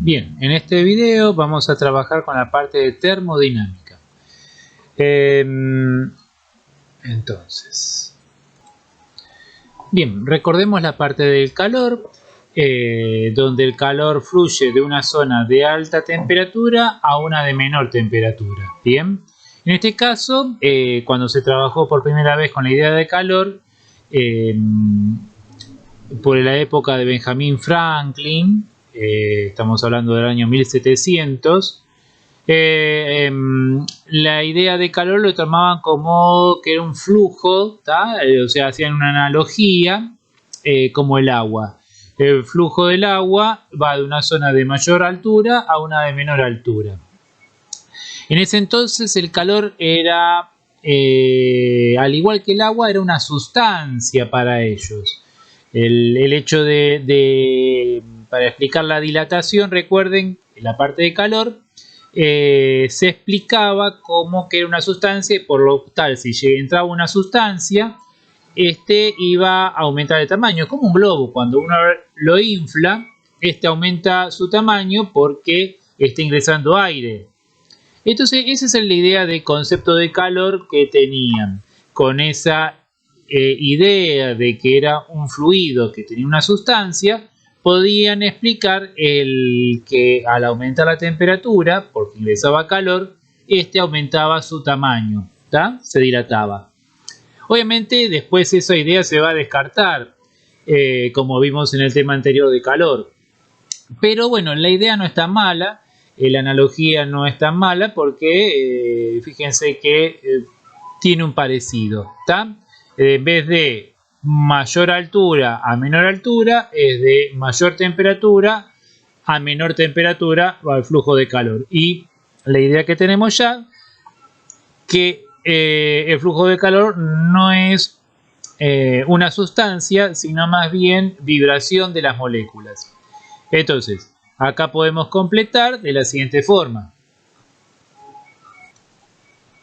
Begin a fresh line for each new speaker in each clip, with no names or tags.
Bien, en este video vamos a trabajar con la parte de termodinámica. Entonces, bien, recordemos la parte del calor, donde el calor fluye de una zona de alta temperatura a una de menor temperatura. Bien, en este caso, cuando se trabajó por primera vez con la idea de calor, por la época de Benjamin Franklin, estamos hablando del año 1700, la idea de calor lo tomaban como que era un flujo, o sea, hacían una analogía como el agua. El flujo del agua va de una zona de mayor altura a una de menor altura. En ese entonces el calor era, al igual que el agua, era una sustancia para ellos. El hecho para explicar la dilatación, recuerden, en la parte de calor, se explicaba como que era una sustancia, y por lo tal, si entraba una sustancia, iba a aumentar de tamaño, como un globo. Cuando uno lo infla, aumenta su tamaño porque está ingresando aire. Entonces, esa es la idea de concepto de calor que tenían, con esa idea de que era un fluido que tenía una sustancia. Podían explicar que al aumentar la temperatura, porque ingresaba calor, aumentaba su tamaño, se dilataba. Obviamente después esa idea se va a descartar, como vimos en el tema anterior de calor. Pero bueno, la idea no está mala, la analogía no es tan mala porque fíjense que tiene un parecido, en vez de mayor altura a menor altura, es de mayor temperatura a menor temperatura va el flujo de calor. Y la idea que tenemos ya, que el flujo de calor no es una sustancia, sino más bien vibración de las moléculas. Entonces, acá podemos completar de la siguiente forma.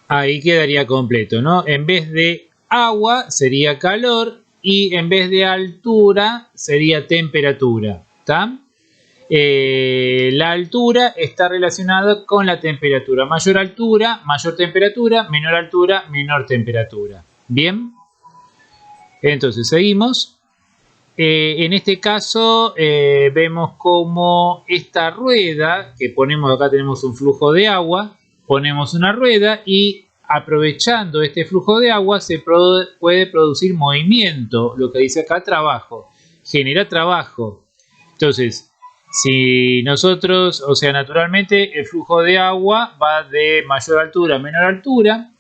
Ahí quedaría completo, ¿no? En vez de agua sería calor y en vez de altura sería temperatura, ¿está? La altura está relacionada con la temperatura. Mayor altura, mayor temperatura, menor temperatura. Bien. Entonces, seguimos. En este caso, vemos como esta rueda que ponemos, acá tenemos un flujo de agua, ponemos una rueda y aprovechando este flujo de agua se puede producir movimiento, lo que dice acá trabajo, genera trabajo. Entonces, si nosotros, o sea, naturalmente el flujo de agua va de mayor altura a menor altura.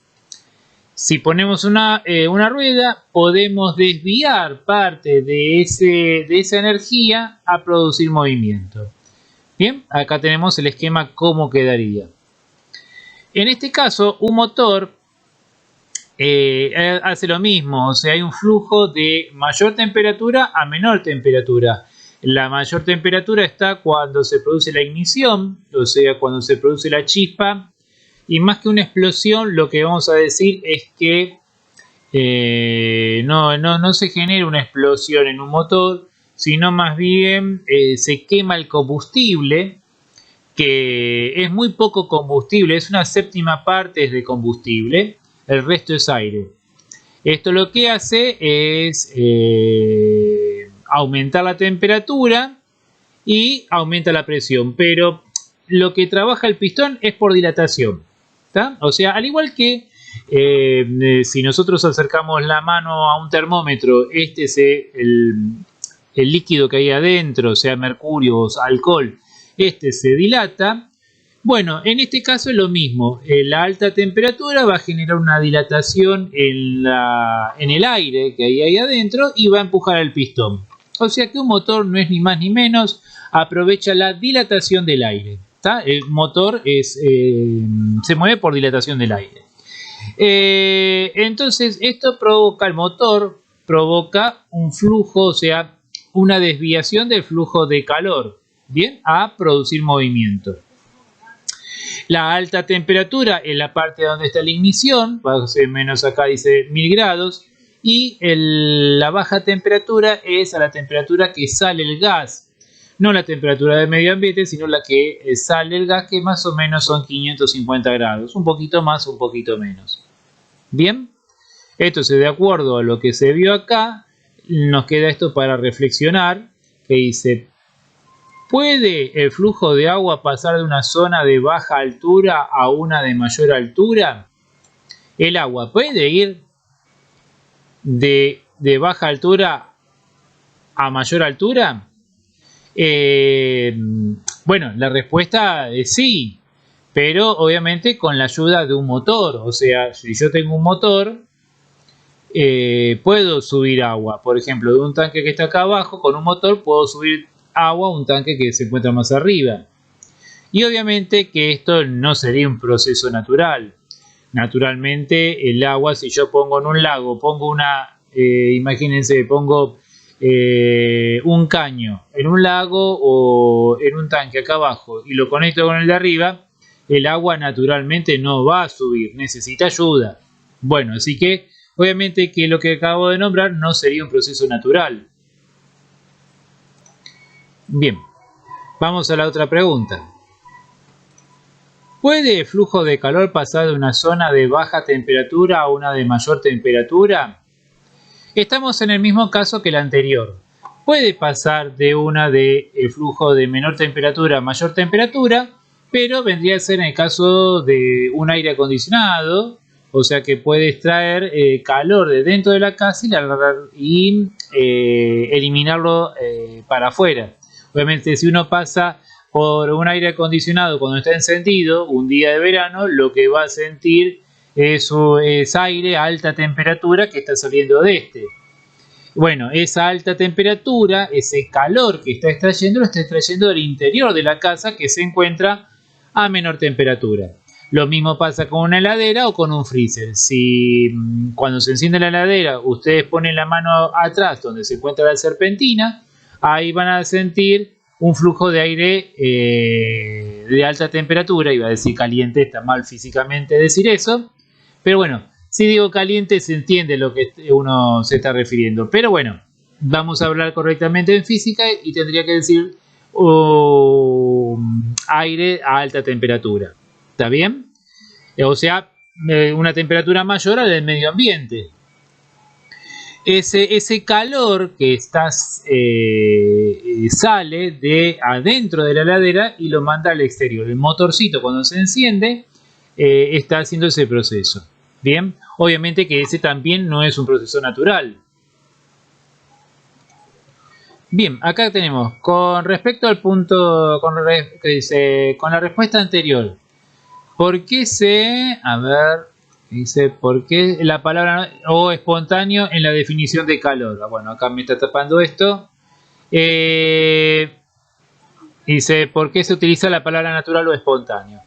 Si ponemos una rueda, podemos desviar parte de esa energía a producir movimiento. Bien, acá tenemos el esquema cómo quedaría. En este caso, un motor hace lo mismo, o sea, hay un flujo de mayor temperatura a menor temperatura. La mayor temperatura está cuando se produce la ignición, o sea, cuando se produce la chispa. Y más que una explosión, lo que vamos a decir es que no se genera una explosión en un motor, sino más bien se quema el combustible, que es muy poco combustible, es una séptima parte de combustible, el resto es aire. Esto lo que hace es aumentar la temperatura y aumenta la presión, pero lo que trabaja el pistón es por dilatación. O sea, al igual que si nosotros acercamos la mano a un termómetro, es el líquido que hay adentro, sea mercurio o alcohol, se dilata. Bueno, en este caso es lo mismo. La alta temperatura va a generar una dilatación en el aire que hay ahí adentro y va a empujar al pistón. O sea que un motor no es ni más ni menos, aprovecha la dilatación del aire. El motor se mueve por dilatación del aire. Entonces, el motor provoca un flujo, o sea, una desviación del flujo de calor, bien, a producir movimiento. La alta temperatura es la parte donde está la ignición, más o menos acá dice 1000 grados, y la baja temperatura es a la temperatura que sale el gas. no la temperatura del medio ambiente, sino la que sale el gas, que más o menos son 550 grados, un poquito más, un poquito menos. Bien, entonces de acuerdo a lo que se vio acá, nos queda esto para reflexionar, que dice: ¿puede el flujo de agua pasar de una zona de baja altura a una de mayor altura? ¿El agua puede ir de baja altura a mayor altura? Bueno, la respuesta es sí, pero obviamente con la ayuda de un motor. O sea, si yo tengo un motor, puedo subir agua. Por ejemplo, de un tanque que está acá abajo, con un motor puedo subir agua a un tanque que se encuentra más arriba. Y obviamente que esto no sería un proceso natural. Naturalmente el agua, si yo pongo en un lago, pongo imagínense, pongo un caño en un lago o en un tanque acá abajo y lo conecto con el de arriba, el agua naturalmente no va a subir, necesita ayuda. Bueno, así que obviamente que lo que acabo de nombrar no sería un proceso natural. Bien, vamos a la otra pregunta. ¿Puede el flujo de calor pasar de una zona de baja temperatura a una de mayor temperatura? Estamos en el mismo caso que el anterior. Puede pasar de el flujo de menor temperatura a mayor temperatura, pero vendría a ser en el caso de un aire acondicionado, o sea que puede extraer calor de dentro de la casa y eliminarlo para afuera. Obviamente, si uno pasa por un aire acondicionado cuando está encendido, un día de verano, lo que va a sentir es aire a alta temperatura que está saliendo de este. Bueno, esa alta temperatura, ese calor que está extrayendo, lo está extrayendo del interior de la casa, que se encuentra a menor temperatura. Lo mismo pasa con una heladera o con un freezer. Si cuando se enciende la heladera ustedes ponen la mano atrás donde se encuentra la serpentina, ahí van a sentir un flujo de aire de alta temperatura. Iba a decir caliente, está mal físicamente decir eso, pero bueno, si digo caliente se entiende lo que uno se está refiriendo. Pero bueno, vamos a hablar correctamente en física y tendría que decir aire a alta temperatura. ¿Está bien? O sea, una temperatura mayor a la del medio ambiente. Ese calor que sale de adentro de la heladera y lo manda al exterior. El motorcito, cuando se enciende, está haciendo ese proceso. Bien, obviamente que ese también no es un proceso natural. Bien, acá tenemos, con respecto al punto, con la respuesta anterior, ¿por qué dice, ¿por qué la palabra o espontáneo en la definición de calor? Bueno, acá me está tapando esto. Dice, ¿por qué se utiliza la palabra natural o espontáneo?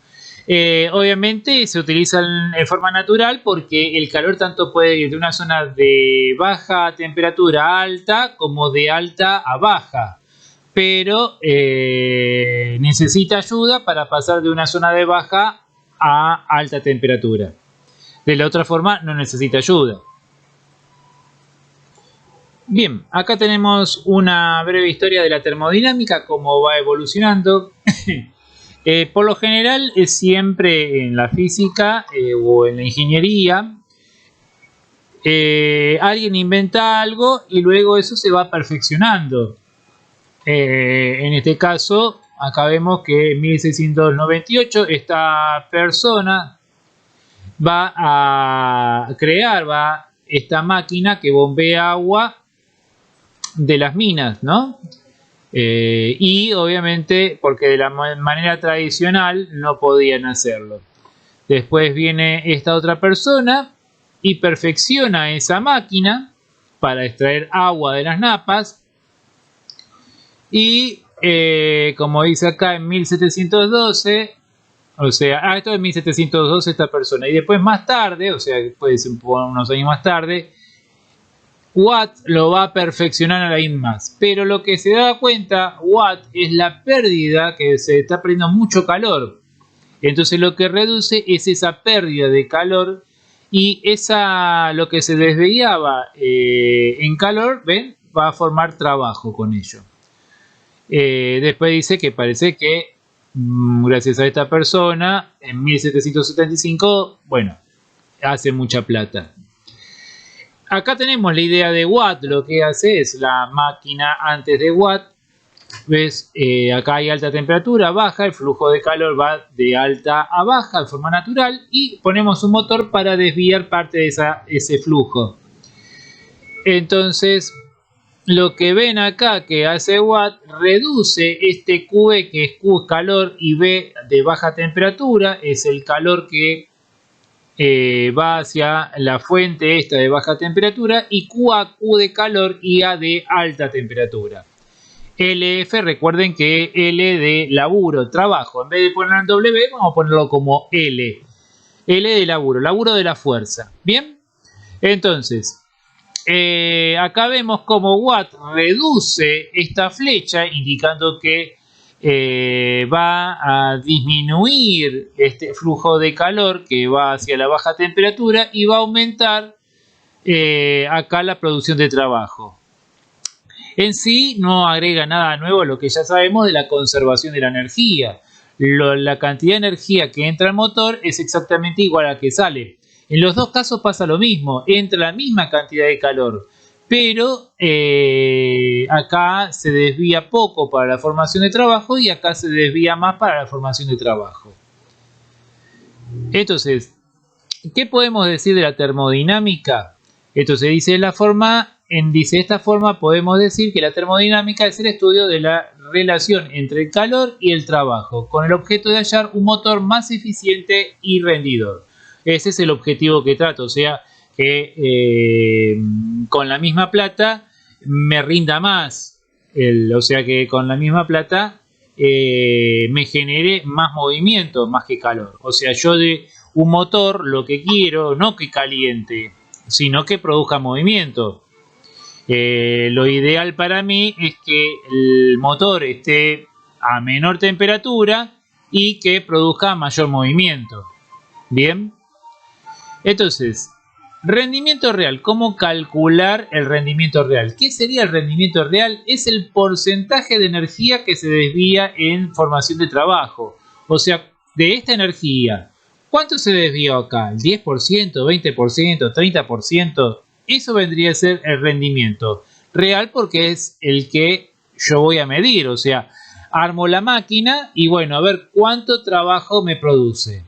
Obviamente se utiliza en forma natural porque el calor tanto puede ir de una zona de baja temperatura a alta como de alta a baja. Pero necesita ayuda para pasar de una zona de baja a alta temperatura. De la otra forma no necesita ayuda. Bien, acá tenemos una breve historia de la termodinámica, cómo va evolucionando. Por lo general, siempre en la física o en la ingeniería, alguien inventa algo y luego eso se va perfeccionando. En este caso, acá vemos que en 1698 esta persona va a crear esta máquina que bombea agua de las minas, ¿no? Y obviamente porque de la manera tradicional no podían hacerlo. Después viene esta otra persona y perfecciona esa máquina para extraer agua de las napas y como dice acá en 1712, o sea, esto es 1712 esta persona, y después más tarde, o sea, puede ser unos años más tarde, Watt lo va a perfeccionar a la más. Pero lo que se da cuenta Watt es la pérdida, que se está perdiendo mucho calor. Entonces lo que reduce es esa pérdida de calor y lo que se desviaba en calor, ¿ven? Va a formar trabajo con ello. Después dice que parece que gracias a esta persona en 1775, bueno, hace mucha plata. Acá tenemos la idea de Watt. Lo que hace es la máquina antes de Watt. ¿Ves? Acá hay alta temperatura, baja, el flujo de calor va de alta a baja de forma natural y ponemos un motor para desviar parte de ese flujo. Entonces, lo que ven acá que hace Watt, reduce este QE, que es Q calor, y B de baja temperatura, es el calor que va hacia la fuente esta de baja temperatura, y QA, Q de calor, y A de alta temperatura. LF, recuerden que L de laburo, trabajo, en vez de ponerlo en W, vamos a ponerlo como L. L de laburo, laburo de la fuerza. ¿Bien? Entonces, acá vemos como Watt reduce esta flecha, indicando que va a disminuir este flujo de calor que va hacia la baja temperatura y va a aumentar acá la producción de trabajo. En sí no agrega nada nuevo a lo que ya sabemos de la conservación de la energía. La cantidad de energía que entra al motor es exactamente igual a la que sale. En los dos casos pasa lo mismo, entra la misma cantidad de calor, pero acá se desvía poco para la formación de trabajo y acá se desvía más para la formación de trabajo. Entonces, ¿qué podemos decir de la termodinámica? Entonces dice de esta forma podemos decir que la termodinámica es el estudio de la relación entre el calor y el trabajo, con el objeto de hallar un motor más eficiente y rendidor. Ese es el objetivo que trato, o sea, que con la misma plata me rinda más, o sea que con la misma plata me genere más movimiento más que calor. O sea, yo de un motor lo que quiero, no que caliente, sino que produzca movimiento. Lo ideal para mí es que el motor esté a menor temperatura y que produzca mayor movimiento. Bien. Entonces, rendimiento real. ¿Cómo calcular el rendimiento real? ¿Qué sería el rendimiento real? Es el porcentaje de energía que se desvía en formación de trabajo. O sea, de esta energía, ¿cuánto se desvió acá? ¿El 10%, 20%, 30%? Eso vendría a ser el rendimiento real porque es el que yo voy a medir. O sea, armo la máquina y bueno, a ver cuánto trabajo me produce.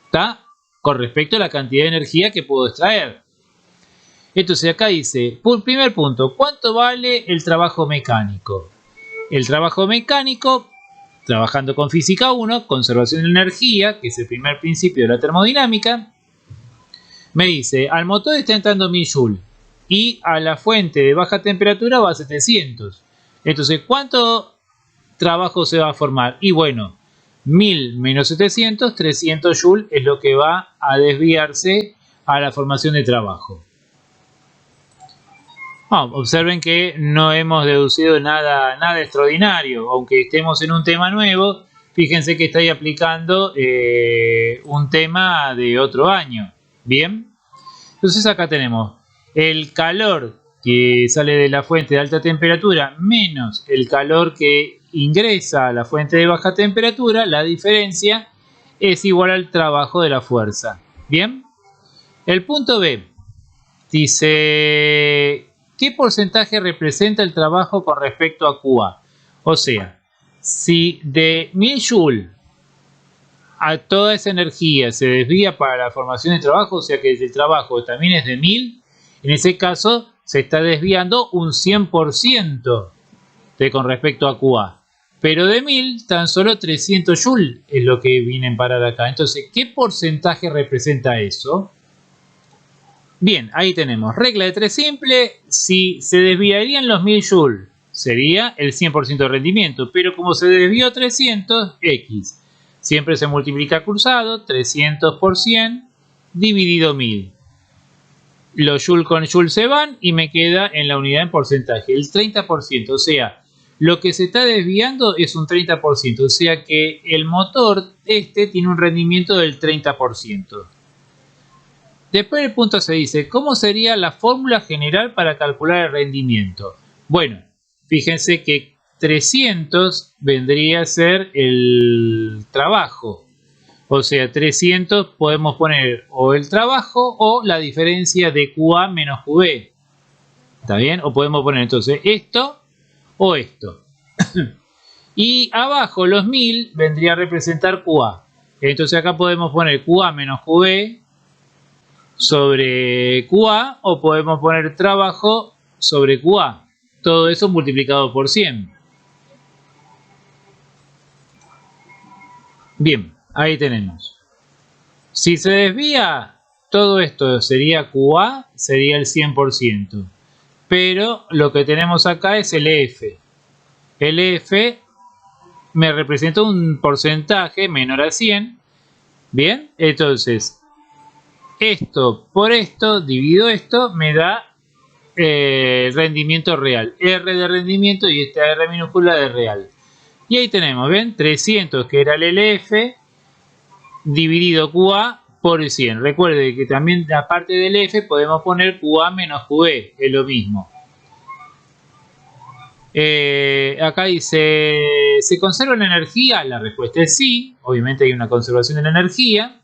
¿Está? Con respecto a la cantidad de energía que puedo extraer. Entonces acá dice, primer punto, ¿cuánto vale el trabajo mecánico? El trabajo mecánico, trabajando con física 1, conservación de energía, que es el primer principio de la termodinámica, me dice, al motor está entrando 1000 joules y a la fuente de baja temperatura va a 700. Entonces, ¿cuánto trabajo se va a formar? Y bueno, 1000 menos 700, 300 joules es lo que va a desviarse a la formación de trabajo. Observen que no hemos deducido nada extraordinario, aunque estemos en un tema nuevo. Fíjense que estoy aplicando un tema de otro año. Bien, entonces acá tenemos el calor que sale de la fuente de alta temperatura menos el calor que ingresa a la fuente de baja temperatura. La diferencia es igual al trabajo de la fuerza. Bien, el punto B dice, ¿qué porcentaje representa el trabajo con respecto a QA? O sea, si de 1000 joules a toda esa energía se desvía para la formación de trabajo, o sea que el trabajo también es de 1000, en ese caso se está desviando un 100% con respecto a QA. Pero de 1000, tan solo 300 joules es lo que vienen a parar acá. Entonces, ¿qué porcentaje representa eso? Bien, ahí tenemos. Regla de 3 simple. Si se desviarían los 1000 joules, sería el 100% de rendimiento. Pero como se desvió 300, X. Siempre se multiplica cruzado, 300 por 100, dividido 1000. Los joule con joule se van y me queda en la unidad en porcentaje, el 30%. O sea, lo que se está desviando es un 30%. O sea que el motor tiene un rendimiento del 30%. Después del punto se dice, ¿cómo sería la fórmula general para calcular el rendimiento? Bueno, fíjense que 300 vendría a ser el trabajo. O sea, 300 podemos poner o el trabajo o la diferencia de QA menos QB. ¿Está bien? O podemos poner entonces esto o esto. Y abajo los 1000 vendría a representar QA. Entonces acá podemos poner QA menos QB sobre QA o podemos poner trabajo sobre QA. Todo eso multiplicado por 100. Bien, ahí tenemos. Si se desvía, todo esto sería QA, sería el 100%. Pero lo que tenemos acá es el EF. El EF me representa un porcentaje menor a 100. Bien, entonces esto por esto, divido esto, me da el rendimiento real. R de rendimiento y esta R minúscula de real. Y ahí tenemos, ¿ven? 300 que era el LF dividido QA por el 100. Recuerde que también aparte del F podemos poner QA menos QB, es lo mismo. Acá dice, ¿se conserva la energía? La respuesta es sí, obviamente hay una conservación de la energía.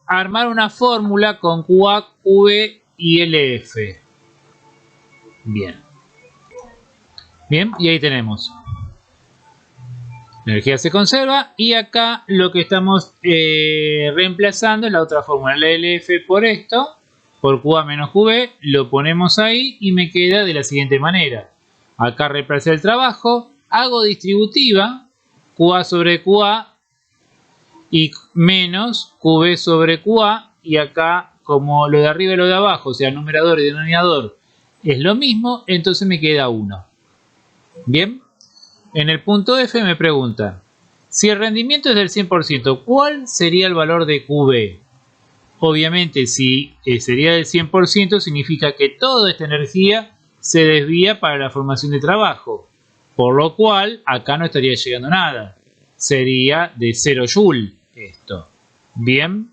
Armar una fórmula con QA, QB y LF. Bien. Bien, y ahí tenemos. La energía se conserva y acá lo que estamos reemplazando es la otra fórmula, la LF por esto, por QA menos QB, lo ponemos ahí y me queda de la siguiente manera. Acá reemplacé el trabajo, hago distributiva, QA sobre QA y menos QB sobre QA, y acá como lo de arriba y lo de abajo, o sea numerador y denominador es lo mismo, entonces me queda 1. Bien. En el punto F me pregunta, si el rendimiento es del 100%, ¿cuál sería el valor de QB? Obviamente, si sería del 100%, significa que toda esta energía se desvía para la formación de trabajo. Por lo cual, acá no estaría llegando nada. Sería de 0 Joule esto. Bien.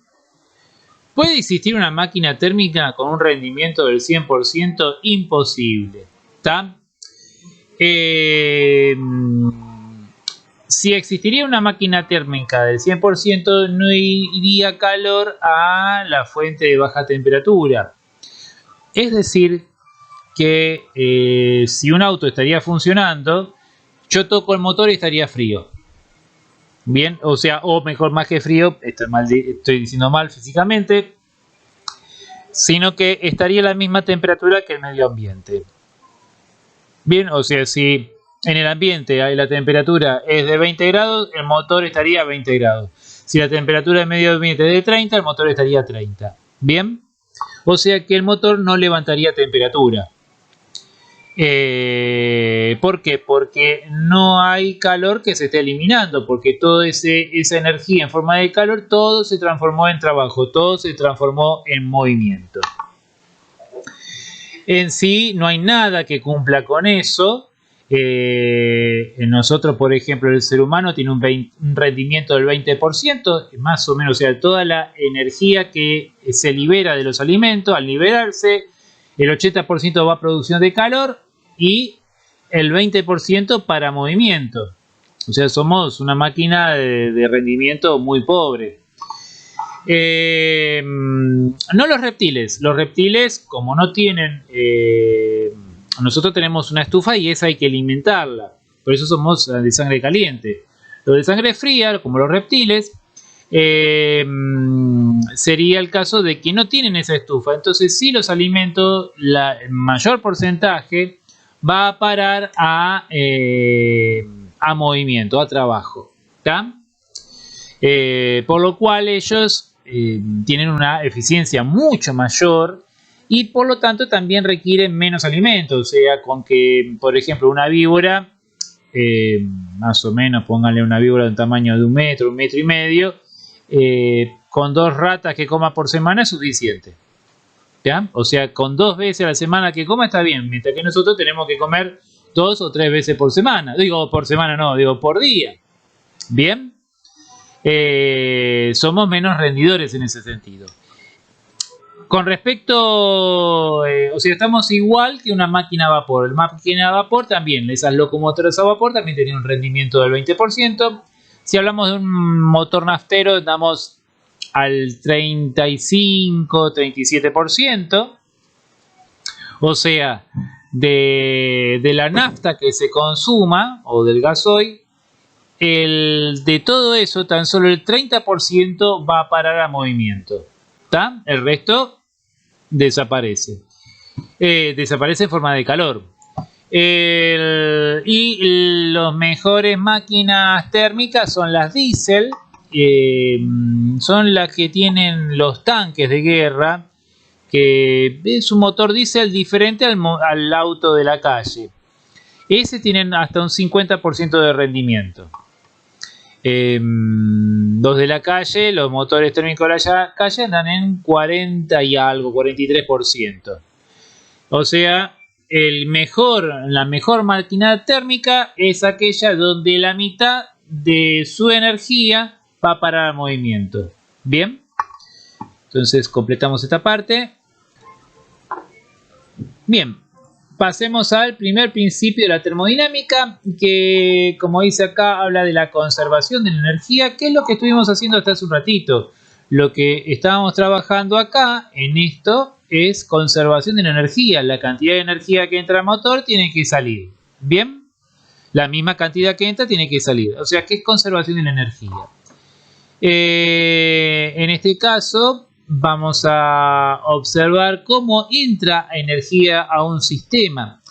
¿Puede existir una máquina térmica con un rendimiento del 100%? Imposible. ¿Está? Si existiría una máquina térmica del 100%, no iría calor a la fuente de baja temperatura. Es decir, que si un auto estaría funcionando, yo toco el motor y estaría frío. Bien, o sea, o mejor, más que frío, estoy diciendo mal físicamente, sino que estaría a la misma temperatura que el medio ambiente. Bien, o sea, si en el ambiente la temperatura es de 20 grados, el motor estaría a 20 grados. Si la temperatura del medio ambiente es de 30, el motor estaría a 30. Bien, o sea que el motor no levantaría temperatura. ¿Por qué? Porque no hay calor que se esté eliminando, porque toda esa energía en forma de calor, todo se transformó en trabajo, todo se transformó en movimiento. En sí no hay nada que cumpla con eso. Nosotros, por ejemplo, el ser humano tiene un rendimiento del 20%, más o menos, o sea, toda la energía que se libera de los alimentos, al liberarse, el 80% va a producción de calor y el 20% para movimiento. O sea, somos una máquina de rendimiento muy pobre. No los reptiles. Los reptiles, como no tienen... nosotros tenemos una estufa y esa hay que alimentarla. Por eso somos de sangre caliente. Los de sangre fría, como los reptiles, sería el caso de que no tienen esa estufa. Entonces, sí, los alimentos, el mayor porcentaje va a parar a movimiento, a trabajo. ¿Está? Por lo cual ellos tienen una eficiencia mucho mayor y por lo tanto también requieren menos alimentos. O sea, con que, por ejemplo, una víbora, más o menos, pónganle una víbora de un tamaño de 1 metro, 1,5 metros, con 2 ratas que coma por semana es suficiente. ¿Ya? O sea, con 2 veces a la semana que coma está bien, mientras que nosotros tenemos que comer 2 o 3 veces por semana. Digo, por semana no, digo por día. ¿Bien? Somos menos rendidores en ese sentido. Con respecto, o sea, estamos igual que una máquina a vapor. La máquina a vapor también, esas locomotoras a vapor también tienen un rendimiento del 20%. Si hablamos de un motor naftero, estamos al 35-37%. O sea, de la nafta que se consuma, o del gasoil, de todo eso, tan solo el 30% va a parar a movimiento. ¿Tá? El resto desaparece. Desaparece en forma de calor. Y las mejores máquinas térmicas son las diésel. Son las que tienen los tanques de guerra, que es un motor diésel diferente al auto de la calle. Ese tienen hasta un 50% de rendimiento. Los de la calle, los motores térmicos de la calle andan en 40 y algo, 43%. O sea, la mejor máquina térmica es aquella donde la mitad de su energía va para el movimiento. Bien, entonces completamos esta parte. Bien, pasemos al primer principio de la termodinámica, que, como dice acá, habla de la conservación de la energía, que es lo que estuvimos haciendo hasta hace un ratito. Lo que estábamos trabajando acá, en esto, es conservación de la energía. La cantidad de energía que entra al motor tiene que salir. ¿Bien? La misma cantidad que entra tiene que salir. O sea, ¿qué es conservación de la energía? En este caso, vamos a observar cómo entra energía a un sistema.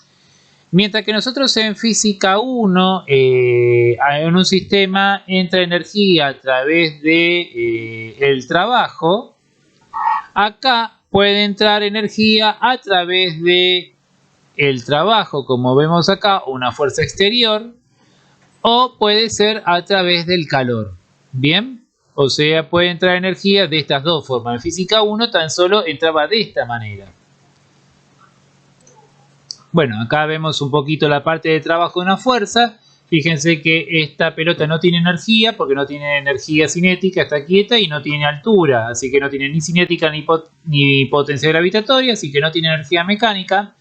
Mientras que nosotros en física 1, en un sistema entra energía a través de el trabajo, acá puede entrar energía a través de el trabajo, como vemos acá, una fuerza exterior, o puede ser a través del calor. ¿Bien? O sea, puede entrar energía de estas dos formas. En física 1 tan solo entraba de esta manera. Bueno, acá vemos un poquito la parte de trabajo de una fuerza. Fíjense que esta pelota no tiene energía porque no tiene energía cinética, está quieta y no tiene altura. Así que no tiene ni cinética ni potencia gravitatoria, así que no tiene energía mecánica.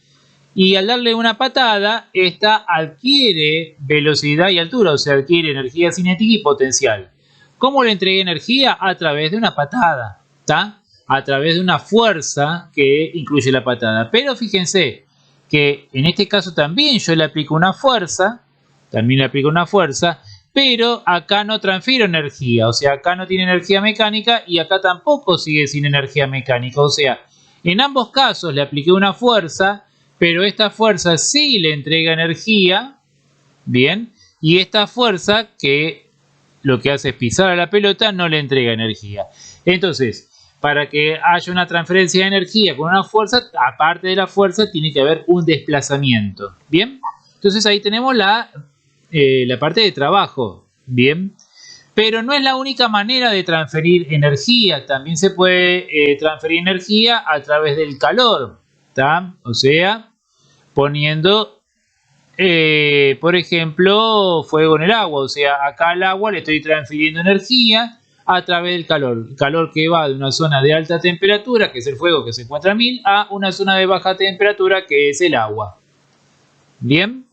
Y al darle una patada, esta adquiere velocidad y altura, o sea, adquiere energía cinética y potencial. ¿Cómo le entregué energía? A través de una patada, ¿tá? A través de una fuerza que incluye la patada. Pero fíjense que en este caso también yo le aplico una fuerza, pero acá no transfiero energía, o sea, acá no tiene energía mecánica y acá tampoco sigue sin energía mecánica. O sea, en ambos casos le apliqué una fuerza, pero esta fuerza sí le entrega energía, bien, y esta fuerza que lo que hace es pisar a la pelota, no le entrega energía. Entonces, para que haya una transferencia de energía con una fuerza, aparte de la fuerza, tiene que haber un desplazamiento. ¿Bien? Entonces ahí tenemos la parte de trabajo. ¿Bien? Pero no es la única manera de transferir energía. También se puede transferir energía a través del calor. ¿Tá? O sea, poniendo por ejemplo, fuego en el agua. O sea, acá al agua le estoy transfiriendo energía a través del calor. El calor que va de una zona de alta temperatura, que es el fuego que se encuentra a 1000, a una zona de baja temperatura, que es el agua. ¿Bien?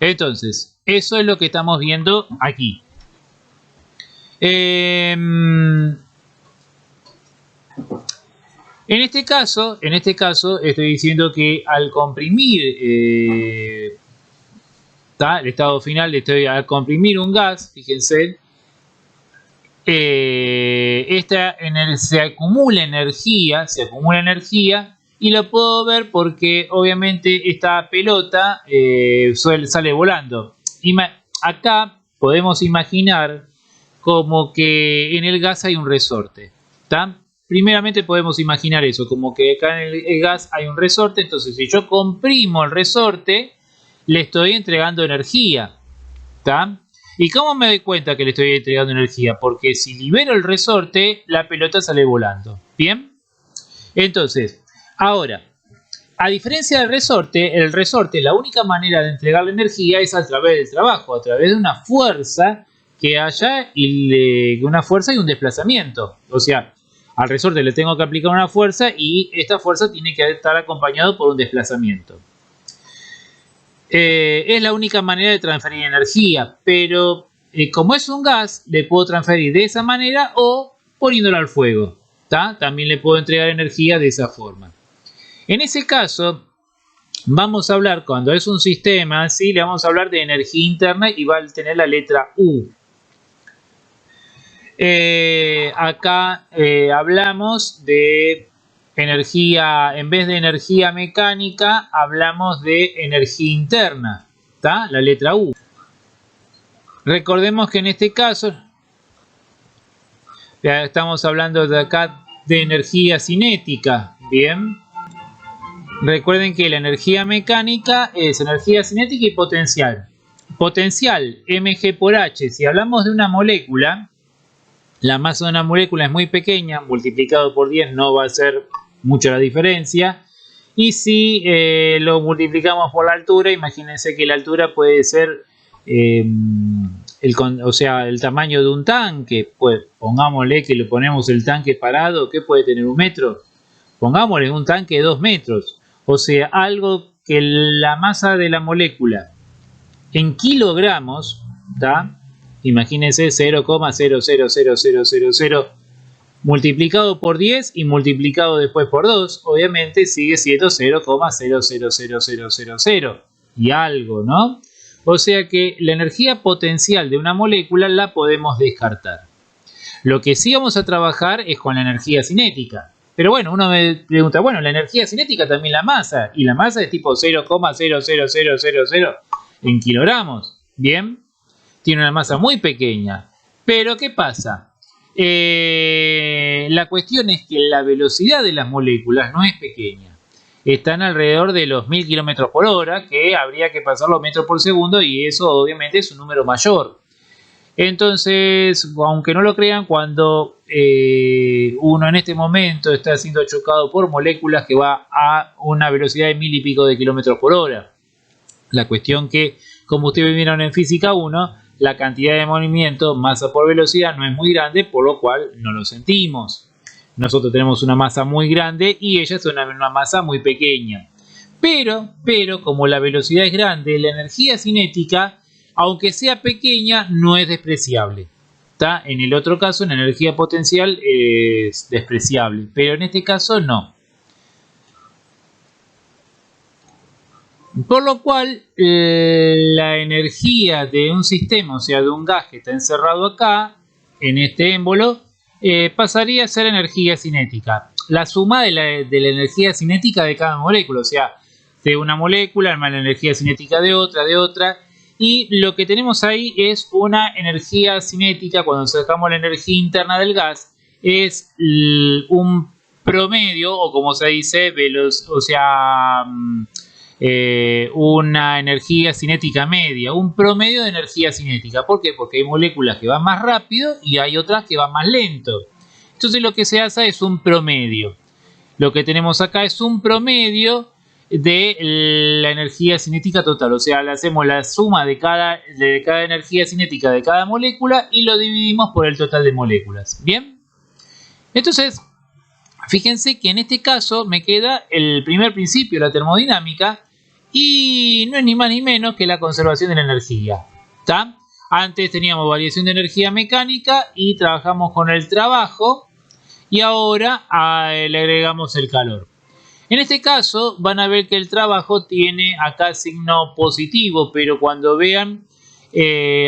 Entonces, eso es lo que estamos viendo aquí. En este caso estoy diciendo que al comprimir el estado final, al comprimir un gas, fíjense, se acumula energía y lo puedo ver porque obviamente esta pelota sale volando. Acá podemos imaginar como que en el gas hay un resorte, ¿está? Primeramente podemos imaginar eso, como que acá en el gas hay un resorte. Entonces si yo comprimo el resorte, le estoy entregando energía, ¿tá? ¿Y cómo me doy cuenta que le estoy entregando energía? Porque si libero el resorte, la pelota sale volando. ¿Bien? Entonces, ahora, a diferencia del resorte, el resorte, la única manera de entregarle energía es a través del trabajo, a través de una fuerza que haya, una fuerza y un desplazamiento. O sea, Al resorte le tengo que aplicar una fuerza y esta fuerza tiene que estar acompañado por un desplazamiento. Es la única manera de transferir energía, pero como es un gas, le puedo transferir de esa manera o poniéndolo al fuego. También le puedo entregar energía de esa forma. En ese caso, vamos a hablar, cuando es un sistema, ¿sí? Le vamos a hablar de energía interna y va a tener la letra U. Acá hablamos de energía, en vez de energía mecánica, hablamos de energía interna, la letra U. Recordemos que en este caso, ya estamos hablando de acá de energía cinética, ¿bien? Recuerden que la energía mecánica es energía cinética y potencial. Potencial, mg por h. Si hablamos de una molécula, la masa de una molécula es muy pequeña, multiplicado por 10 no va a ser mucha la diferencia. Y si lo multiplicamos por la altura, imagínense que la altura puede ser el tamaño de un tanque. Pues pongámosle que le ponemos el tanque parado, ¿qué puede tener? ¿1 metro? Pongámosle un tanque de 2 metros. O sea, algo que la masa de la molécula en kilogramos, imagínense 0,000000 multiplicado por 10 y multiplicado después por 2, obviamente sigue siendo 0,000000 y algo, ¿no? O sea que la energía potencial de una molécula la podemos descartar. Lo que sí vamos a trabajar es con la energía cinética. Pero bueno, uno me pregunta, bueno, la energía cinética también la masa, y la masa es tipo 0,00000 en kilogramos, ¿bien? Tiene una masa muy pequeña. Pero ¿qué pasa? La cuestión es que la velocidad de las moléculas no es pequeña. Están alrededor de los 1000 km por hora, que habría que pasarlo metros por segundo, y eso obviamente es un número mayor. Entonces, aunque no lo crean, cuando uno en este momento está siendo chocado por moléculas que va a una velocidad de 1000 y pico de kilómetros por hora. La cuestión que, como ustedes vieron en física 1, la cantidad de movimiento, masa por velocidad, no es muy grande, por lo cual no lo sentimos. Nosotros tenemos una masa muy grande y ella es una masa muy pequeña. Pero, como la velocidad es grande, la energía cinética, aunque sea pequeña, no es despreciable. En el otro caso, la energía potencial es despreciable, pero en este caso no. Por lo cual, la energía de un sistema, o sea, de un gas que está encerrado acá, en este émbolo, pasaría a ser energía cinética. La suma de la energía cinética de cada molécula, o sea, de una molécula más la energía cinética de otra. Y lo que tenemos ahí es una energía cinética, cuando sacamos la energía interna del gas, es un promedio, o como se dice, una energía cinética media, un promedio de energía cinética. ¿Por qué? Porque hay moléculas que van más rápido y hay otras que van más lento. Entonces lo que se hace es un promedio. Lo que tenemos acá es un promedio de la energía cinética total. O sea, le hacemos la suma de cada energía cinética de cada molécula y lo dividimos por el total de moléculas. ¿Bien? Entonces, fíjense que en este caso me queda el primer principio, la termodinámica, y no es ni más ni menos que la conservación de la energía. Antes teníamos variación de energía mecánica y trabajamos con el trabajo, y ahora le agregamos el calor. En este caso van a ver que el trabajo tiene acá signo positivo, pero cuando vean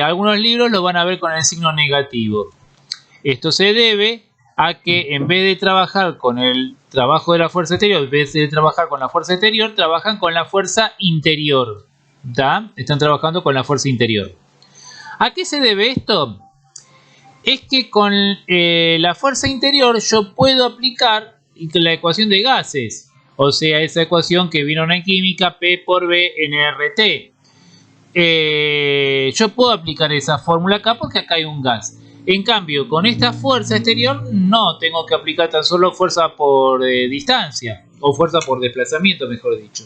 algunos libros lo van a ver con el signo negativo. Esto se debe a que en vez de trabajar con el trabajo de la fuerza exterior, en vez de trabajar con la fuerza exterior, trabajan con la fuerza interior. Están trabajando con la fuerza interior. ¿A qué se debe esto? Es que con la fuerza interior yo puedo aplicar la ecuación de gases. O sea, esa ecuación que vieron en química, P por B nRT. Yo puedo aplicar esa fórmula acá porque acá hay un gas. En cambio, con esta fuerza exterior no tengo que aplicar tan solo fuerza por distancia, o fuerza por desplazamiento, mejor dicho.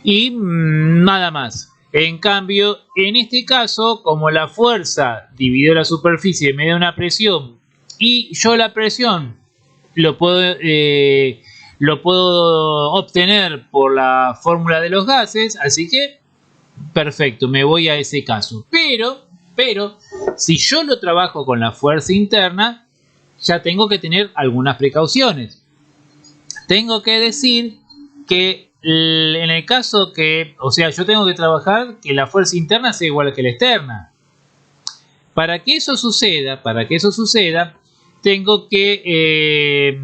Y nada más. En cambio, en este caso, como la fuerza dividió la superficie y me da una presión, y yo la presión lo puedo obtener por la fórmula de los gases, así que perfecto, me voy a ese caso. Pero, si yo lo trabajo con la fuerza interna, ya tengo que tener algunas precauciones. Tengo que decir que en el caso que, o sea, yo tengo que trabajar que la fuerza interna sea igual que la externa. Para que eso suceda, tengo que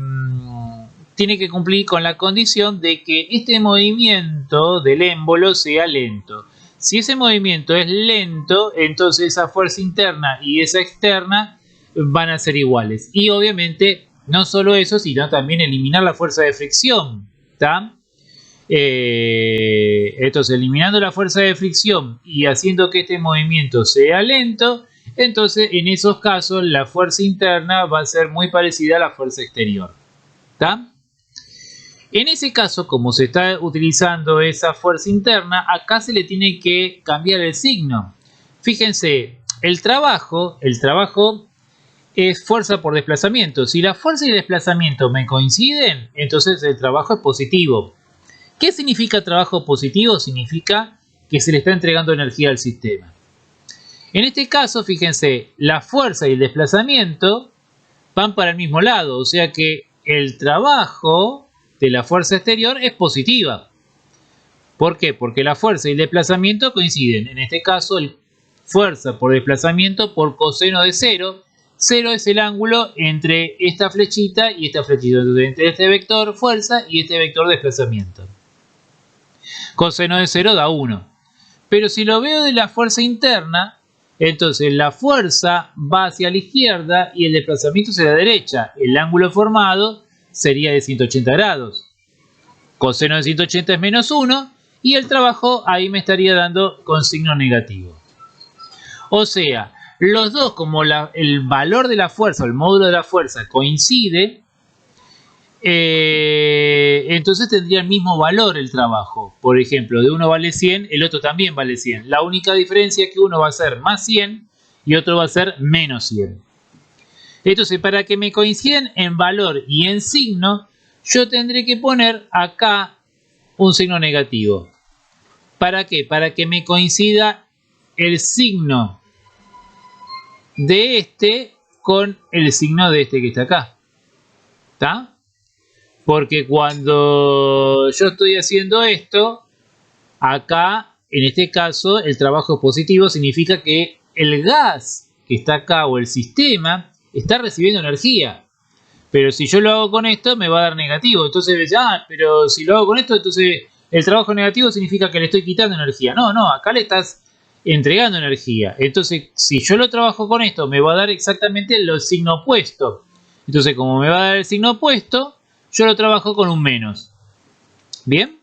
tiene que cumplir con la condición de que este movimiento del émbolo sea lento. Si ese movimiento es lento, entonces esa fuerza interna y esa externa van a ser iguales. Y obviamente no solo eso, sino también eliminar la fuerza de fricción, ¿tá? Entonces, eliminando la fuerza de fricción y haciendo que este movimiento sea lento, entonces en esos casos la fuerza interna va a ser muy parecida a la fuerza exterior, ¿tá? En ese caso, como se está utilizando esa fuerza interna, acá se le tiene que cambiar el signo. Fíjense, el trabajo es fuerza por desplazamiento. Si la fuerza y el desplazamiento me coinciden, entonces el trabajo es positivo. ¿Qué significa trabajo positivo? Significa que se le está entregando energía al sistema. En este caso, fíjense, la fuerza y el desplazamiento van para el mismo lado, o sea que el trabajo de la fuerza exterior es positiva. ¿Por qué? Porque la fuerza y el desplazamiento coinciden. En este caso, fuerza por desplazamiento por coseno de 0. 0 es el ángulo entre esta flechita y esta flechita. Entonces, entre este vector fuerza y este vector desplazamiento. Coseno de 0 da 1. Pero si lo veo de la fuerza interna, entonces la fuerza va hacia la izquierda y el desplazamiento hacia la derecha. El ángulo formado sería de 180 grados. Coseno de 180 es menos 1 y el trabajo ahí me estaría dando con signo negativo. O sea, los dos, como el valor de la fuerza o el módulo de la fuerza coincide, entonces tendría el mismo valor el trabajo. Por ejemplo, de uno vale 100, el otro también vale 100. La única diferencia es que uno va a ser más 100 y otro va a ser menos 100. Entonces, para que me coincidan en valor y en signo, yo tendré que poner acá un signo negativo. ¿Para qué? Para que me coincida el signo de este con el signo de este que está acá. ¿Está? Porque cuando yo estoy haciendo esto, acá, en este caso, el trabajo positivo significa que el gas que está acá o el sistema está recibiendo energía. Pero si yo lo hago con esto, me va a dar negativo. Entonces, pero si lo hago con esto, entonces el trabajo negativo significa que le estoy quitando energía. No, acá le estás entregando energía. Entonces, si yo lo trabajo con esto, me va a dar exactamente el signo opuesto. Entonces, como me va a dar el signo opuesto, yo lo trabajo con un menos. ¿Bien?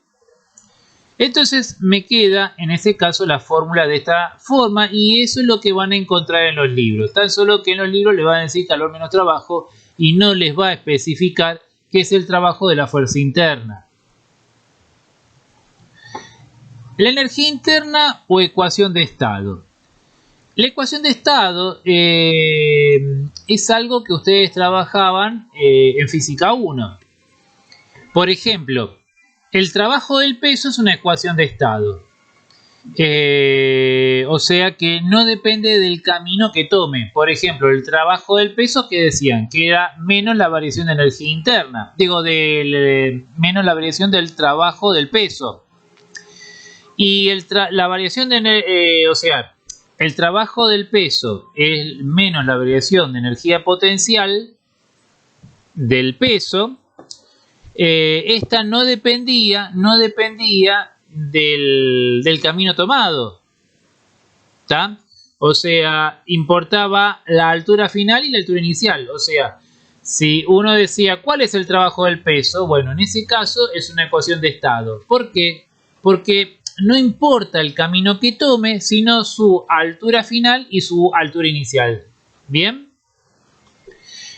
Entonces me queda en ese caso la fórmula de esta forma y eso es lo que van a encontrar en los libros. Tan solo que en los libros les van a decir calor menos trabajo y no les va a especificar qué es el trabajo de la fuerza interna. La energía interna o ecuación de estado. La ecuación de estado es algo que ustedes trabajaban en física 1. Por ejemplo, el trabajo del peso es una ecuación de estado. O sea que no depende del camino que tome. Por ejemplo, el trabajo del peso, que decían que era menos la variación de energía interna. Digo, menos la variación del trabajo del peso. Y la variación de o sea, el trabajo del peso es menos la variación de energía potencial del peso. Esta no dependía del camino tomado, ¿tá? O sea, importaba la altura final y la altura inicial. O sea, si uno decía ¿cuál es el trabajo del peso? Bueno, en ese caso es una ecuación de estado. ¿Por qué? Porque no importa el camino que tome, sino su altura final y su altura inicial. ¿Bien?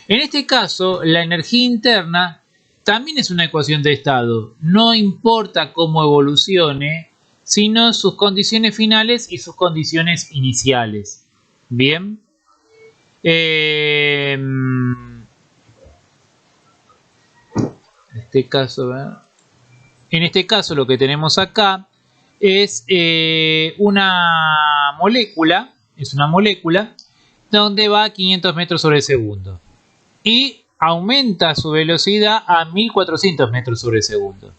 En este caso, la energía interna también es una ecuación de estado. No importa cómo evolucione, sino sus condiciones finales y sus condiciones iniciales. Bien. este caso, en este caso lo que tenemos acá es una molécula, donde va a 500 metros sobre segundo y aumenta su velocidad a 1400 metros sobre segundo.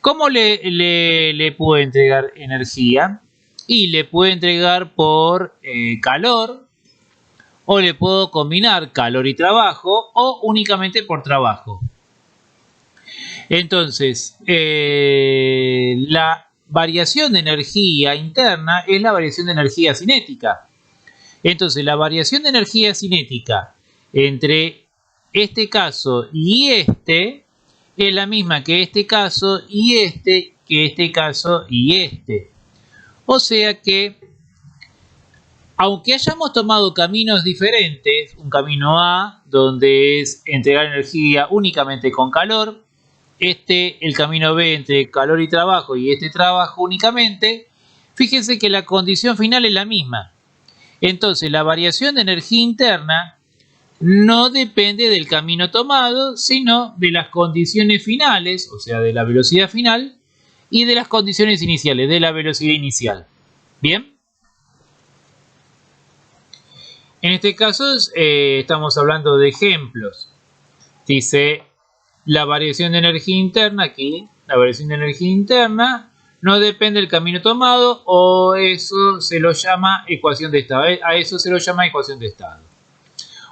¿Cómo le puedo entregar energía? Y le puedo entregar por calor, o le puedo combinar calor y trabajo, o únicamente por trabajo. Entonces, la variación de energía interna es la variación de energía cinética. Entonces, la variación de energía cinética entre este caso y este es la misma que este caso y este, que este caso y este. O sea que, aunque hayamos tomado caminos diferentes, un camino A, donde es entregar energía únicamente con calor, el camino B entre calor y trabajo, y este trabajo únicamente, fíjense que la condición final es la misma. Entonces, la variación de energía interna no depende del camino tomado, sino de las condiciones finales, o sea, de la velocidad final, y de las condiciones iniciales, de la velocidad inicial. ¿Bien? En este caso estamos hablando de ejemplos. Dice, la variación de energía interna, aquí, la variación de energía interna no depende del camino tomado, o eso se lo llama ecuación de estado. A eso se lo llama ecuación de estado.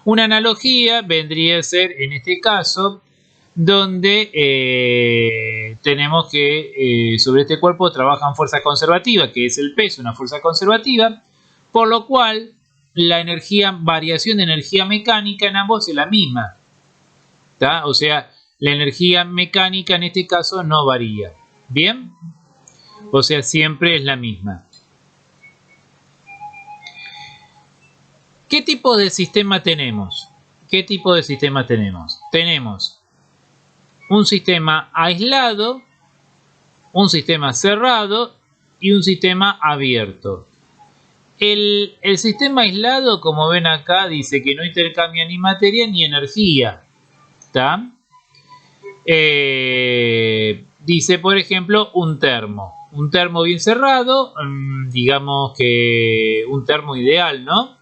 Una analogía vendría a ser, en este caso, donde tenemos que sobre este cuerpo trabajan fuerza conservativa, que es el peso, una fuerza conservativa, por lo cual la variación de energía mecánica en ambos es la misma. ¿Tá? O sea, la energía mecánica en este caso no varía. ¿Bien? O sea, siempre es la misma. ¿Qué tipo de sistema tenemos? Tenemos un sistema aislado, un sistema cerrado y un sistema abierto. El sistema aislado, como ven acá, dice que no intercambia ni materia ni energía. ¿Tá? Dice, por ejemplo, un termo. Un termo bien cerrado, digamos que un termo ideal, ¿no?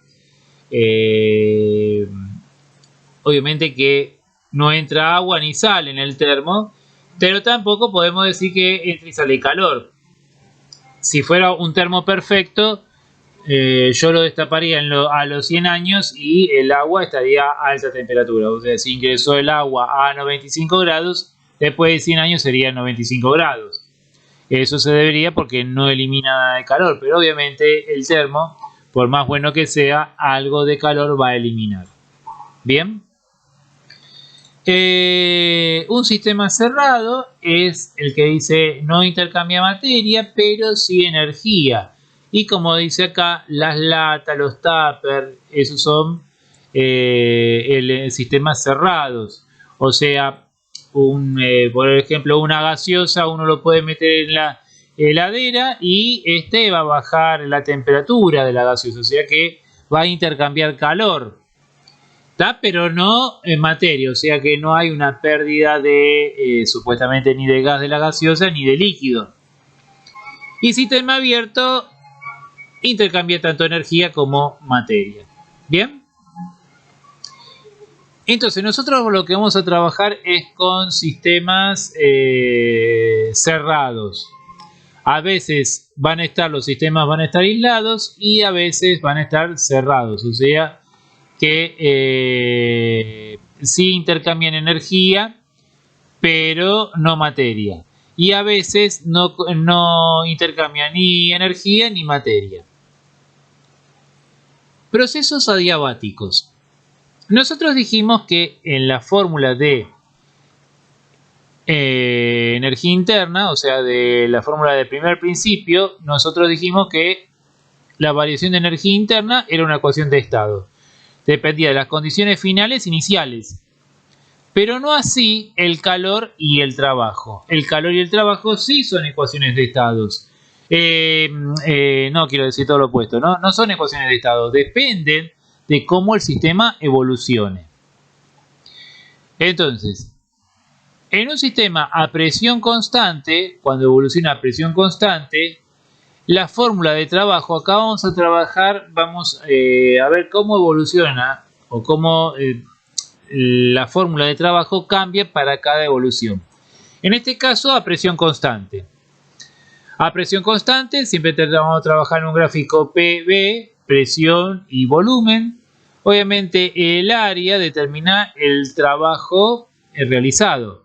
Obviamente que no entra agua ni sal en el termo, pero tampoco podemos decir que entra y sale calor. Si fuera un termo perfecto, yo lo destaparía a los 100 años y el agua estaría a alta temperatura. O sea, si ingresó el agua a 95 grados, después de 100 años sería 95 grados. Eso se debería porque no elimina nada de calor, pero obviamente el termo, por más bueno que sea, algo de calor va a eliminar. Bien. Un sistema cerrado es el que dice no intercambia materia, pero sí energía. Y como dice acá, las latas, los tuppers, esos son sistemas cerrados. O sea, por ejemplo, una gaseosa uno lo puede meter en la heladera y va a bajar la temperatura de la gaseosa, o sea que va a intercambiar calor, ¿tá? Pero no en materia, o sea que no hay una pérdida de supuestamente ni de gas de la gaseosa ni de líquido. Y sistema abierto intercambia tanto energía como materia. ¿Bien? Entonces nosotros lo que vamos a trabajar es con sistemas cerrados. A veces los sistemas van a estar aislados y a veces van a estar cerrados. O sea que sí intercambian energía, pero no materia. Y a veces no intercambian ni energía ni materia. Procesos adiabáticos. Nosotros dijimos que en la fórmula de energía interna, o sea, de la fórmula de primer principio, nosotros dijimos que la variación de energía interna era una ecuación de estado. Dependía de las condiciones finales iniciales. Pero no así el calor y el trabajo. El calor y el trabajo sí son ecuaciones de estados. No quiero decir todo lo opuesto, ¿no? No son ecuaciones de estado. Dependen de cómo el sistema evolucione. Entonces, En un sistema a presión constante, cuando evoluciona a presión constante, la fórmula de trabajo, acá vamos a trabajar, vamos a ver cómo evoluciona o cómo la fórmula de trabajo cambia para cada evolución. En este caso, a presión constante. A presión constante, siempre vamos a trabajar en un gráfico PV, presión y volumen. Obviamente, el área determina el trabajo realizado.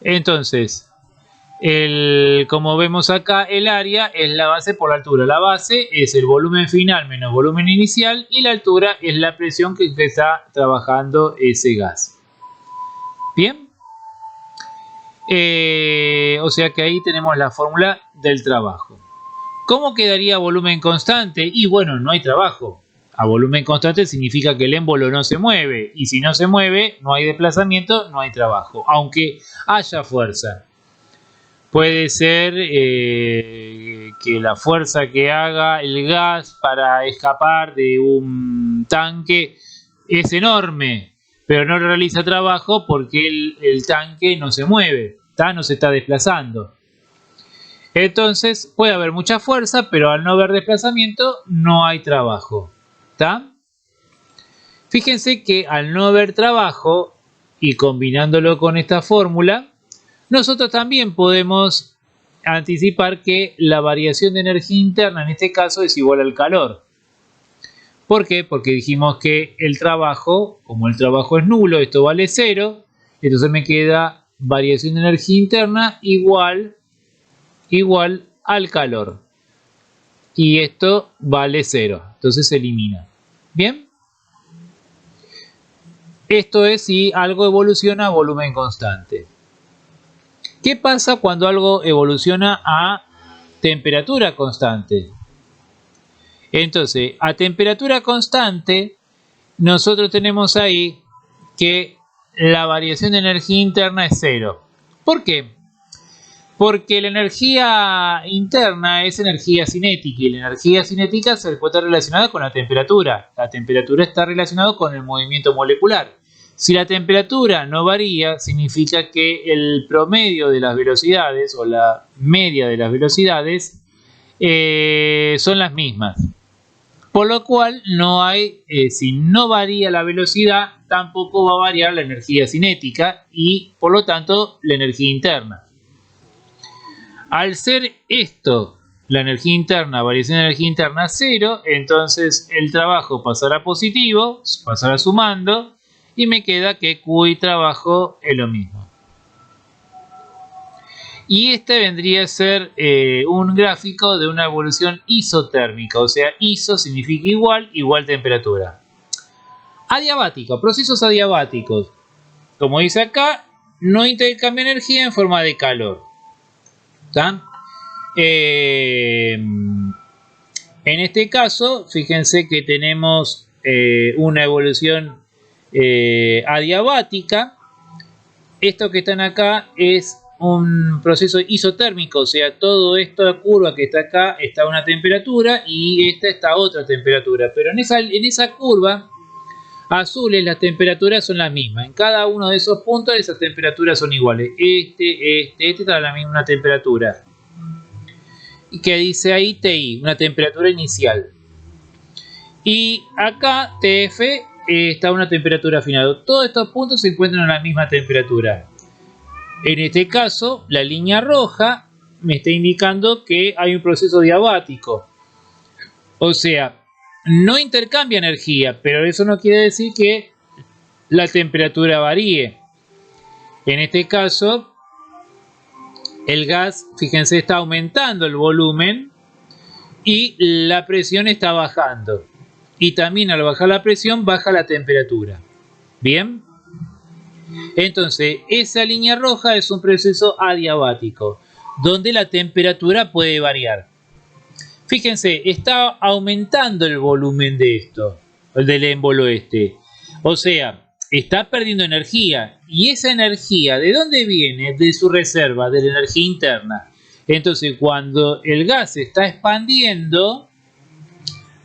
Entonces, como vemos acá, el área es la base por la altura. La base es el volumen final menos volumen inicial y la altura es la presión que está trabajando ese gas. Bien. O sea que ahí tenemos la fórmula del trabajo. ¿Cómo quedaría volumen constante? Y bueno, no hay trabajo. A volumen constante significa que el émbolo no se mueve. Y si no se mueve, no hay desplazamiento, no hay trabajo. Aunque haya fuerza. Puede ser que la fuerza que haga el gas para escapar de un tanque es enorme, pero no realiza trabajo porque el tanque no se mueve, no se está desplazando. Entonces puede haber mucha fuerza, pero al no haber desplazamiento no hay trabajo. ¿Está? Fíjense que al no haber trabajo, y combinándolo con esta fórmula, nosotros también podemos anticipar que la variación de energía interna en este caso es igual al calor. ¿Por qué? Porque dijimos que el trabajo, como el trabajo es nulo, esto vale 0, entonces me queda variación de energía interna igual al calor. Y esto vale 0, entonces se elimina. ¿Bien? Esto es si algo evoluciona a volumen constante. ¿Qué pasa cuando algo evoluciona a temperatura constante? Entonces, a temperatura constante, nosotros tenemos ahí que la variación de energía interna es 0. ¿Por qué? Porque la energía interna es energía cinética y la energía cinética se puede estar relacionada con la temperatura. La temperatura está relacionada con el movimiento molecular. Si la temperatura no varía, significa que el promedio de las velocidades o la media de las velocidades son las mismas. Por lo cual, si no varía la velocidad, tampoco va a variar la energía cinética y, por lo tanto, la energía interna. Al ser esto, la energía interna, variación de energía interna 0, entonces el trabajo pasará positivo, pasará sumando, y me queda que Q y trabajo es lo mismo. Y este vendría a ser un gráfico de una evolución isotérmica, o sea, iso significa igual temperatura. Adiabático, procesos adiabáticos. Como dice acá, no intercambia energía en forma de calor. ¿Está? En este caso, fíjense que tenemos una evolución adiabática. Esto que están acá es un proceso isotérmico, o sea, toda esta curva que está acá está a una temperatura y esta está a otra temperatura, pero en esa curva azules las temperaturas son las mismas, en cada uno de esos puntos esas temperaturas son iguales, este está a la misma temperatura, y que dice ahí TI, una temperatura inicial, y acá TF está a una temperatura final. Todos estos puntos se encuentran a la misma temperatura. En este caso, la línea roja me está indicando que hay un proceso diabático. O sea, no intercambia energía, pero eso no quiere decir que la temperatura varíe. En este caso, el gas, fíjense, está aumentando el volumen y la presión está bajando. Y también al bajar la presión, baja la temperatura. ¿Bien? Entonces, esa línea roja es un proceso adiabático, donde la temperatura puede variar. Fíjense, está aumentando el volumen de esto, del émbolo este. O sea, está perdiendo energía. Y esa energía, ¿de dónde viene? De su reserva, de la energía interna. Entonces, cuando el gas se está expandiendo,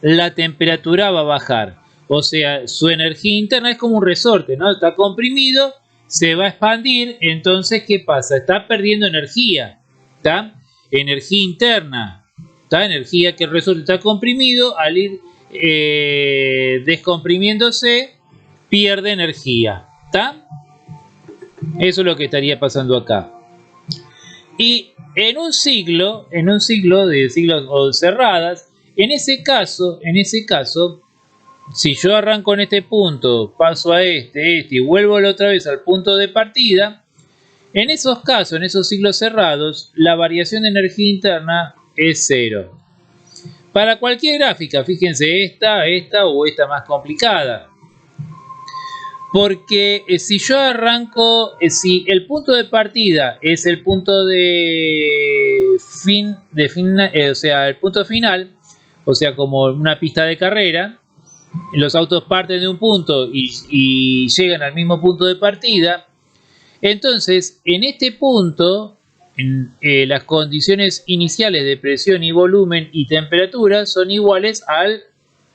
la temperatura va a bajar. O sea, su energía interna es como un resorte, ¿no? Está comprimido, se va a expandir, entonces ¿qué pasa? Está perdiendo energía, ¿está? Energía interna, ¿está? Energía que resulta comprimido, al ir descomprimiéndose, pierde energía, ¿está? Eso es lo que estaría pasando acá. Y en un ciclo de ciclos cerradas, en ese caso, si yo arranco en este punto, paso a este y vuelvo otra vez al punto de partida, en esos casos, en esos ciclos cerrados, la variación de energía interna es cero. Para cualquier gráfica, fíjense esta o esta más complicada. Porque si yo arranco, si el punto de partida es el punto o sea, el punto final, o sea, como una pista de carrera, los autos parten de un punto y llegan al mismo punto de partida, entonces en este punto, las condiciones iniciales de presión y volumen y temperatura son iguales al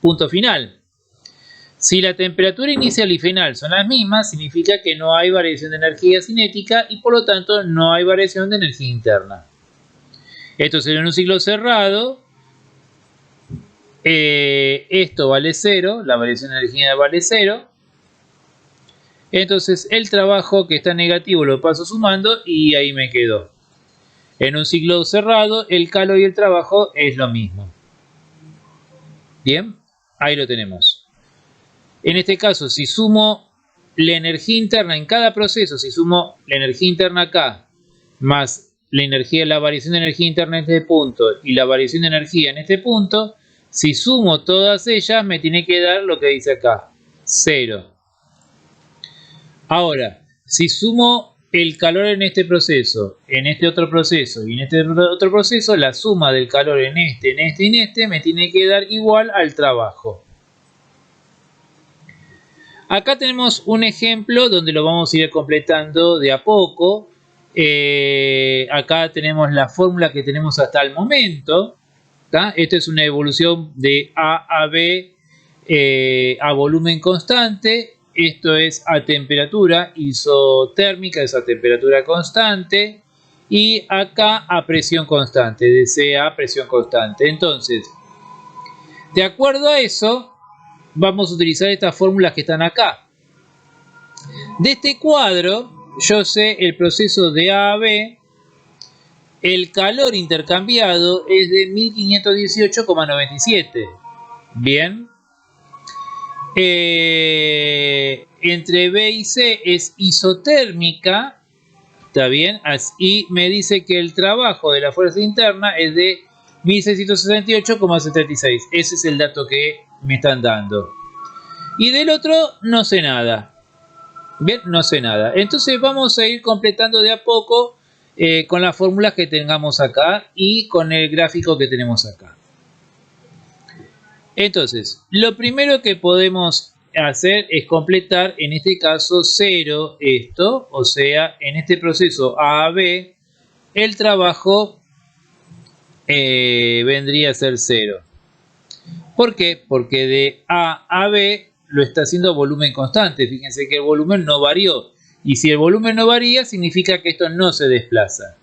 punto final. Si la temperatura inicial y final son las mismas, significa que no hay variación de energía cinética y por lo tanto no hay variación de energía interna. Entonces en un ciclo cerrado, esto vale 0, la variación de energía vale 0. Entonces el trabajo que está negativo lo paso sumando y ahí me quedo. En un ciclo cerrado, el calor y el trabajo es lo mismo. Bien, ahí lo tenemos. En este caso, si sumo la energía interna en cada proceso, si sumo la energía interna acá, más la variación de energía interna en este punto y la variación de energía en este punto, si sumo todas ellas, me tiene que dar lo que dice acá, 0. Ahora, si sumo el calor en este proceso, en este otro proceso y en este otro proceso, la suma del calor en este y en este me tiene que dar igual al trabajo. Acá tenemos un ejemplo donde lo vamos a ir completando de a poco. Acá tenemos la fórmula que tenemos hasta el momento. ¿Tá? Esto es una evolución de A a B a volumen constante. Esto es a temperatura isotérmica, es a temperatura constante. Y acá a presión constante, de C a presión constante. Entonces, de acuerdo a eso, vamos a utilizar estas fórmulas que están acá. De este cuadro, yo sé el proceso de A a B. El calor intercambiado es de 1518,97. Bien. Entre B y C es isotérmica. Está bien. Y me dice que el trabajo de la fuerza interna es de 1668,76. Ese es el dato que me están dando. Y del otro no sé nada. Bien, no sé nada. Entonces vamos a ir completando de a poco con las fórmulas que tengamos acá y con el gráfico que tenemos acá. Entonces, lo primero que podemos hacer es completar, en este caso, 0 esto. O sea, en este proceso A a B, el trabajo vendría a ser 0. ¿Por qué? Porque de A a B lo está haciendo a volumen constante. Fíjense que el volumen no varió. Y si el volumen no varía, significa que esto no se desplaza.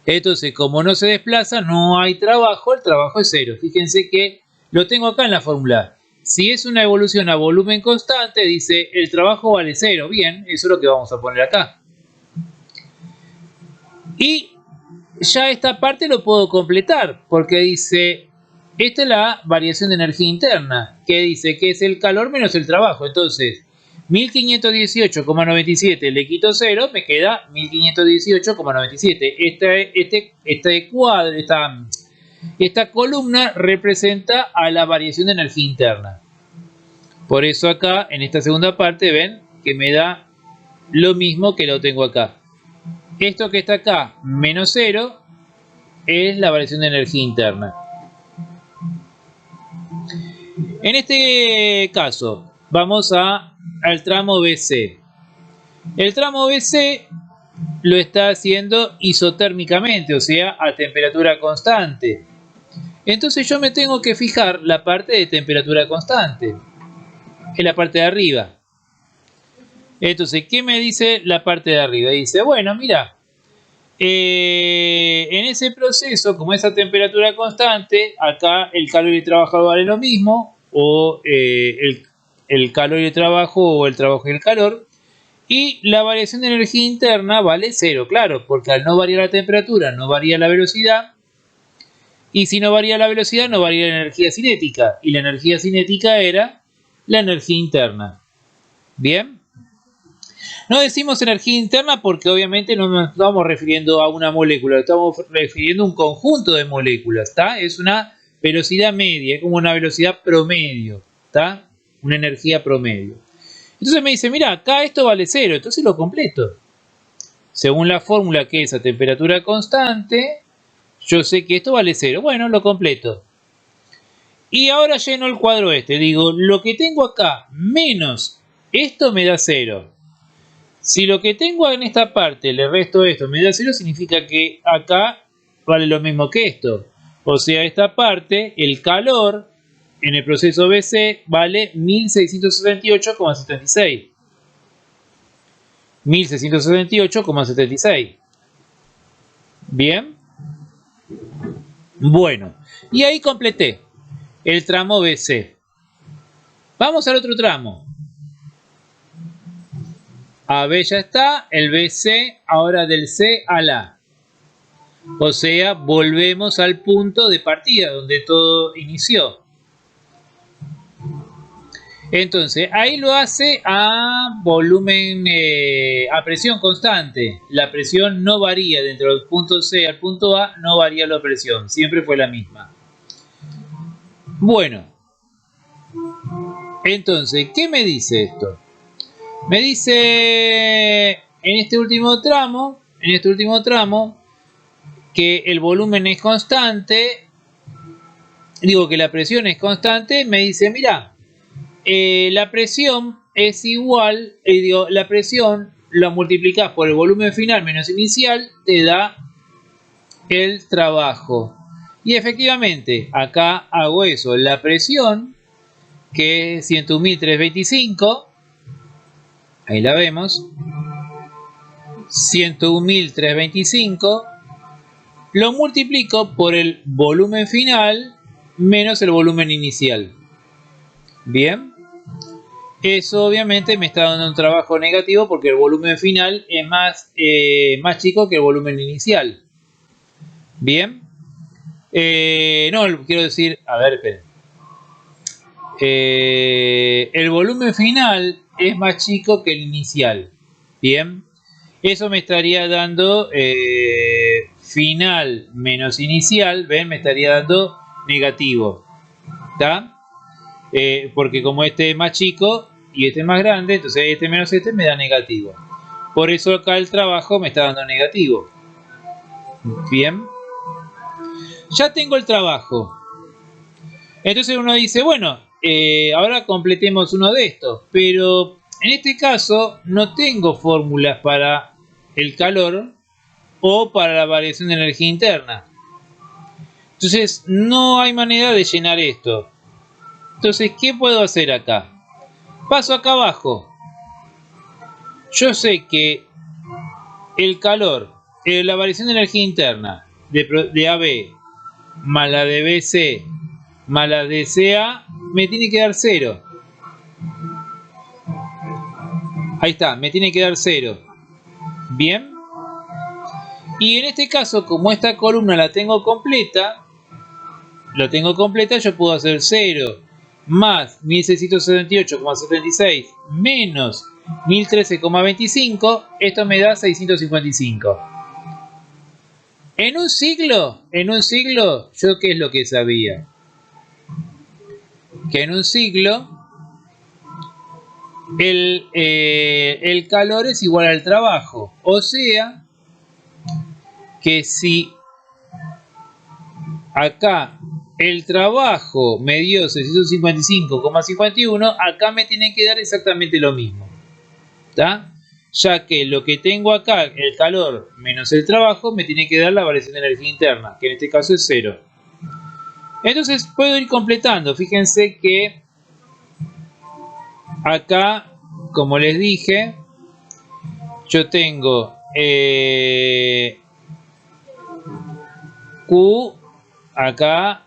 Entonces, como no se desplaza, no hay trabajo. El trabajo es 0. Fíjense que lo tengo acá en la fórmula. Si es una evolución a volumen constante, dice el trabajo vale 0. Bien, eso es lo que vamos a poner acá. Y ya esta parte lo puedo completar. Porque dice... Esta es la variación de energía interna, que dice que es el calor menos el trabajo. Entonces, 1518,97 le quito 0, me queda 1518,97. Esta columna representa a la variación de energía interna. Por eso acá, en esta segunda parte, ven que me da lo mismo que lo tengo acá. Esto que está acá, menos 0, es la variación de energía interna. En este caso, vamos al tramo BC. El tramo BC lo está haciendo isotérmicamente, o sea, a temperatura constante. Entonces yo me tengo que fijar la parte de temperatura constante, que es la parte de arriba. Entonces, ¿qué me dice la parte de arriba? Dice, bueno, mira, en ese proceso, como esa temperatura constante, acá el calor y el trabajo vale lo mismo, o el calor y el trabajo, o el trabajo y el calor, y la variación de energía interna vale 0, claro, porque al no variar la temperatura, no varía la velocidad, y si no varía la velocidad, no varía la energía cinética, y la energía cinética era la energía interna. ¿Bien? No decimos energía interna porque obviamente no nos estamos refiriendo a una molécula, estamos refiriendo a un conjunto de moléculas, ¿está? Es una velocidad media, es como una velocidad promedio, ¿está? Una energía promedio. Entonces me dice, mira, acá esto vale 0, entonces lo completo. Según la fórmula que es a temperatura constante, yo sé que esto vale 0. Bueno, lo completo. Y ahora lleno el cuadro este. Digo, lo que tengo acá menos esto me da 0. Si lo que tengo en esta parte le resto esto me da 0, significa que acá vale lo mismo que esto. O sea, esta parte, el calor en el proceso BC vale 1668,76. 1668,76. Bien. Bueno, y ahí completé el tramo BC. Vamos al otro tramo. AB ya está, el BC ahora del C a la. O sea, volvemos al punto de partida donde todo inició. Entonces, ahí lo hace a volumen, a presión constante. La presión no varía dentro del punto C al punto A, no varía la presión, siempre fue la misma. Bueno, entonces, ¿qué me dice esto? Me dice en este último tramo, que el volumen es constante, digo que la presión es constante, me dice, mira, la presión es igual, la presión la multiplicas por el volumen final menos inicial, te da el trabajo. Y efectivamente, acá hago eso, la presión, que es 101.325, ahí la vemos, 101.325, lo multiplico por el volumen final menos el volumen inicial. Bien, eso obviamente me está dando un trabajo negativo porque el volumen final es más chico que el volumen inicial. Bien, no, quiero decir, a ver, esperen. El volumen final es más chico que el inicial. Bien, eso me estaría dando final menos inicial, ven, me estaría dando negativo, ¿está? Porque como este es más chico y este es más grande, entonces este menos este me da negativo. Por eso acá el trabajo me está dando negativo. Bien, ya tengo el trabajo. Entonces uno dice, bueno, ahora completemos uno de estos, pero en este caso no tengo fórmulas para el calor o para la variación de energía interna. Entonces no hay manera de llenar esto. Entonces, ¿qué puedo hacer acá? Paso acá abajo. Yo sé que el calor, la variación de energía interna de AB más la de BC más la de CA me tiene que dar 0. Ahí está, me tiene que dar 0. Bien. Y en este caso, como esta columna la tengo completa, yo puedo hacer 0 más 1678,76 menos 1013,25, esto me da 655. En un siglo, yo qué es lo que sabía. Que en un siglo el calor es igual al trabajo. O sea, que si acá el trabajo me dio 655,51, acá me tiene que dar exactamente lo mismo. ¿Está? Ya que lo que tengo acá, el calor menos el trabajo, me tiene que dar la variación de energía interna, que en este caso es 0. Entonces puedo ir completando. Fíjense que acá, como les dije, yo tengo Q acá,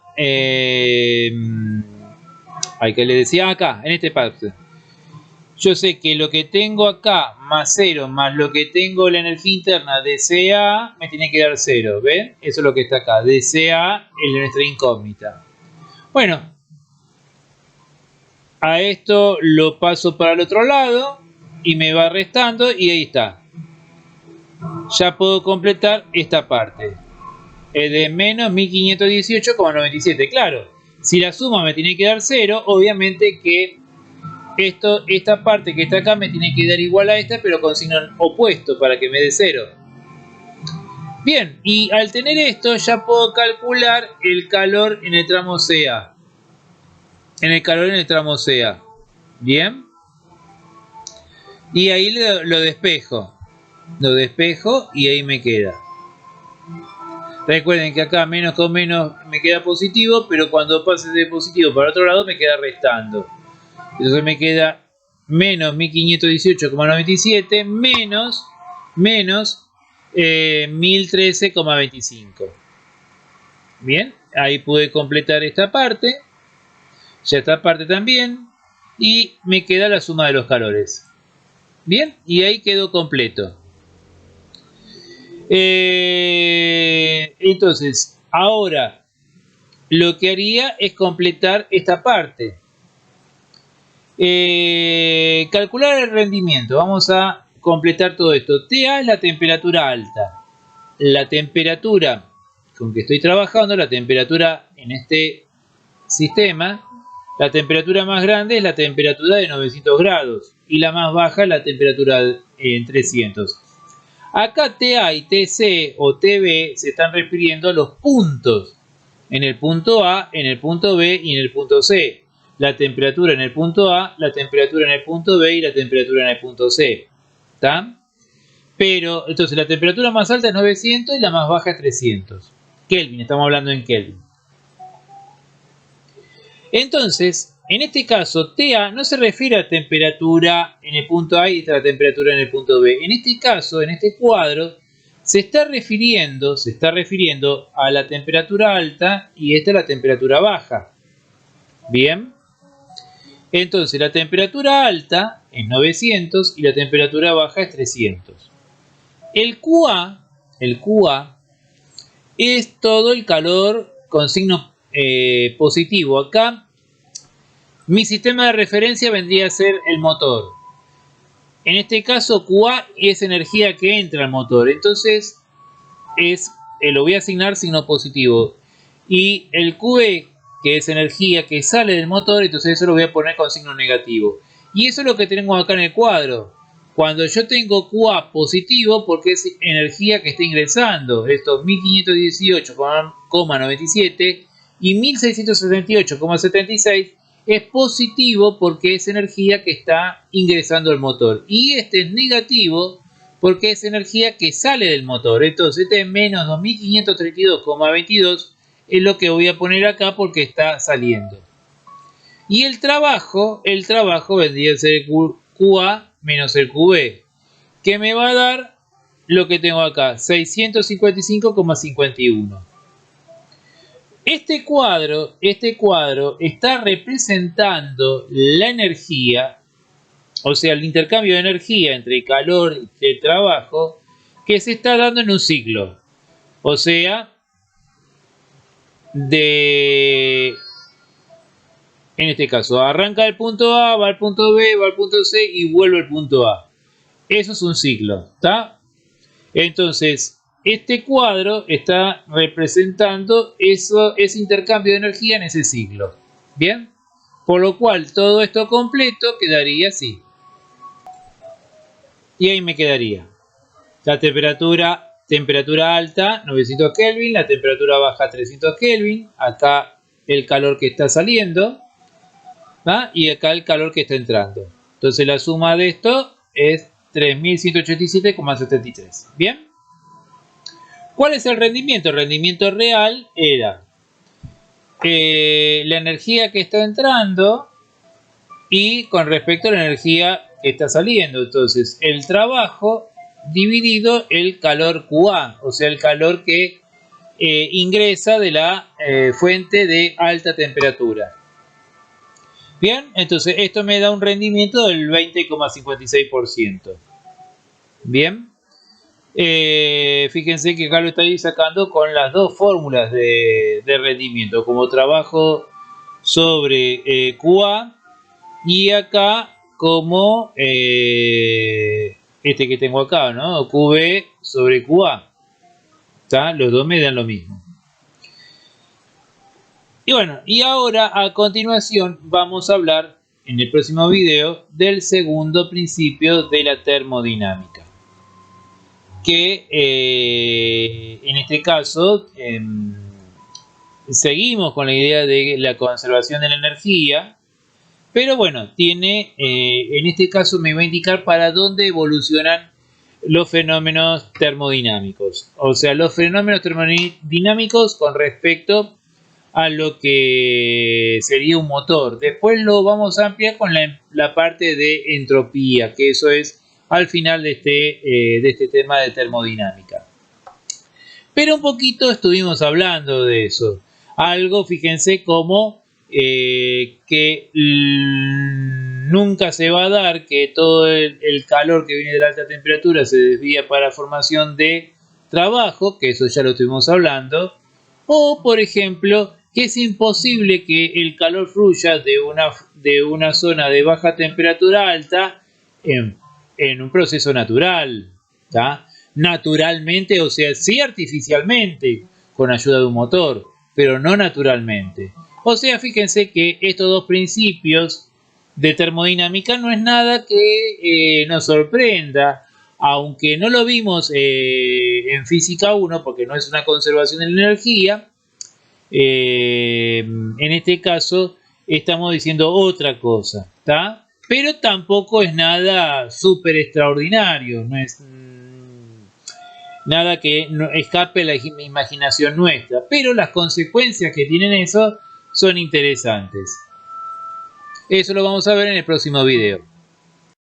hay que le decía acá, en este parte. Yo sé que lo que tengo acá más 0 más lo que tengo la energía interna de CA me tiene que dar 0, ¿ven? Eso es lo que está acá, de CA es nuestra incógnita. Bueno, a esto lo paso para el otro lado y me va restando y ahí está. Ya puedo completar esta parte. Es de menos 1518,97. Claro, si la suma me tiene que dar 0, obviamente que esta parte que está acá me tiene que dar igual a esta, pero con signo opuesto para que me dé 0. Bien, y al tener esto ya puedo calcular el calor en el tramo CA. En el calor en el tramo CA. Bien. Y ahí lo despejo. Lo despejo y ahí me queda. Recuerden que acá menos con menos me queda positivo, pero cuando pase de positivo para otro lado me queda restando. Entonces me queda menos 1518,97 menos 1013,25. Bien, ahí pude completar esta parte. Ya esta parte también. Y me queda la suma de los calores. Bien, y ahí quedó completo. Entonces, ahora lo que haría es completar esta parte. Calcular el rendimiento. Vamos a completar todo esto. TA es la temperatura alta. La temperatura con que estoy trabajando, la temperatura en este sistema, la temperatura más grande es la temperatura de 900 grados y la más baja es la temperatura en 300. Acá TA y TC o TB se están refiriendo a los puntos. En el punto A, en el punto B y en el punto C. La temperatura en el punto A, la temperatura en el punto B y la temperatura en el punto C. ¿Está? Pero, entonces, la temperatura más alta es 900 y la más baja es 300. Kelvin, estamos hablando en Kelvin. Entonces, en este caso, TA no se refiere a temperatura en el punto A y esta es la temperatura en el punto B. En este caso, en este cuadro, se está refiriendo a la temperatura alta y esta es la temperatura baja. Bien. Entonces, la temperatura alta es 900 y la temperatura baja es 300. El QA es todo el calor con signo positivo. Acá mi sistema de referencia vendría a ser el motor. En este caso QA es energía que entra al motor. Entonces lo voy a asignar signo positivo. Y el QE, que es energía que sale del motor, entonces eso lo voy a poner con signo negativo. Y eso es lo que tenemos acá en el cuadro. Cuando yo tengo QA positivo, porque es energía que está ingresando, estos 1518,97 y 1678,76 es positivo porque es energía que está ingresando al motor. Y este es negativo porque es energía que sale del motor. Entonces este es menos 2532,22 es lo que voy a poner acá porque está saliendo. Y el trabajo vendría a ser el QA menos el QB, que me va a dar lo que tengo acá, 655,51. Este cuadro está representando la energía, o sea, el intercambio de energía entre el calor y el trabajo que se está dando en un ciclo. O sea, en este caso, arranca el punto A, va al punto B, va al punto C y vuelve al punto A. Eso es un ciclo, ¿está? Entonces, este cuadro está representando ese intercambio de energía en ese ciclo. ¿Bien? Por lo cual, todo esto completo quedaría así. Y ahí me quedaría la temperatura alta, 900 Kelvin, la temperatura baja, 300 Kelvin. Acá el calor que está saliendo, ¿va? Y acá el calor que está entrando. Entonces la suma de esto es 3187,73. ¿Bien? ¿Cuál es el rendimiento? El rendimiento real era la energía que está entrando y con respecto a la energía que está saliendo. Entonces, el trabajo dividido el calor QA, o sea, el calor que ingresa de la fuente de alta temperatura. Bien, entonces esto me da un rendimiento del 20,56%. Bien, fíjense que acá lo estoy sacando con las dos fórmulas de rendimiento, como trabajo sobre QA y acá como este que tengo acá, ¿no? QB sobre QA. ¿Está? Los dos me dan lo mismo. Y bueno, y ahora a continuación vamos a hablar en el próximo video del segundo principio de la termodinámica. Que en este caso seguimos con la idea de la conservación de la energía, pero bueno, tiene en este caso me va a indicar para dónde evolucionan los fenómenos termodinámicos, o sea, los fenómenos termodinámicos con respecto a lo que sería un motor. Después lo vamos a ampliar con la parte de entropía, que eso es al final de este tema de termodinámica. Pero un poquito estuvimos hablando de eso. Algo, fíjense, como que nunca se va a dar que todo el calor que viene de la alta temperatura se desvía para formación de trabajo, que eso ya lo estuvimos hablando. O, por ejemplo, que es imposible que el calor fluya de una zona de baja temperatura alta en un proceso natural, ¿tá? Naturalmente, o sea, sí artificialmente, con ayuda de un motor, pero no naturalmente. O sea, fíjense que estos dos principios de termodinámica no es nada que nos sorprenda, aunque no lo vimos en física 1, porque no es una conservación de la energía. En este caso estamos diciendo otra cosa, ¿tá? Pero tampoco es nada súper extraordinario, no es nada que escape la imaginación nuestra, pero las consecuencias que tienen eso son interesantes. Eso lo vamos a ver en el próximo video.